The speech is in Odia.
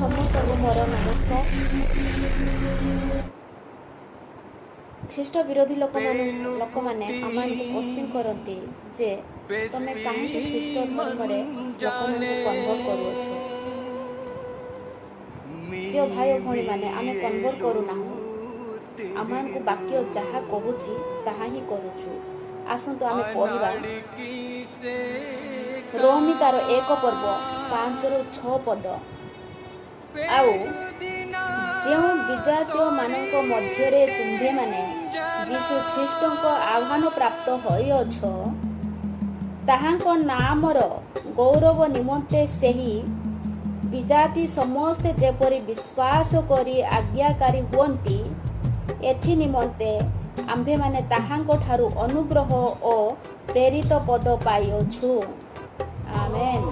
ସମସ୍ତଙ୍କୁ ମୋର ନମସ୍କାର। ଖ୍ରୀଷ୍ଟ ବିରୋଧୀ ଲୋକମାନେ ଆମମାନଙ୍କୁ କୋଶ୍ଚିନ୍ କରନ୍ତି ଯେ ତମେ କାହିଁକି ଖ୍ରୀଷ୍ଟ ଧର୍ମରେ ଲୋକମାନଙ୍କୁ କନଭର୍ଟ କରୁଅଛ। ପ୍ରିୟ ଭାଇ ଓ ଭଉଣୀମାନେ, ଆମେ କନଭର୍ଟ କରୁନାହୁଁ। ଆମମାନଙ୍କୁ ବାକ୍ୟ ଯାହା କହୁଛି ତାହା ହିଁ କରୁଛୁ। ଆସନ୍ତୁ ଆମେ ପଢ଼ିବା ରୋମୀ ତାର 1 ପର୍ବ 5-6 ପଦ। ଆଉ ଯେଉଁ ବିଜାତୀୟମାନଙ୍କ ମଧ୍ୟରେ ତୁମ୍ଭେମାନେ ଯୀଶୁ ଖ୍ରୀଷ୍ଟଙ୍କ ଆହ୍ୱାନ ପ୍ରାପ୍ତ ହୋଇଅଛ, ତାହାଙ୍କ ନାମର ଗୌରବ ନିମନ୍ତେ ସେହି ବିଜାତି ସମସ୍ତେ ଯେପରି ବିଶ୍ୱାସ କରି ଆଜ୍ଞାକାରୀ ହୁଅନ୍ତି, ଏଥି ନିମନ୍ତେ ଆମ୍ଭେମାନେ ତାହାଙ୍କଠାରୁ ଅନୁଗ୍ରହ ଓ ପ୍ରେରିତ ପଦ ପାଇଅଛୁ। ଆମେନ୍।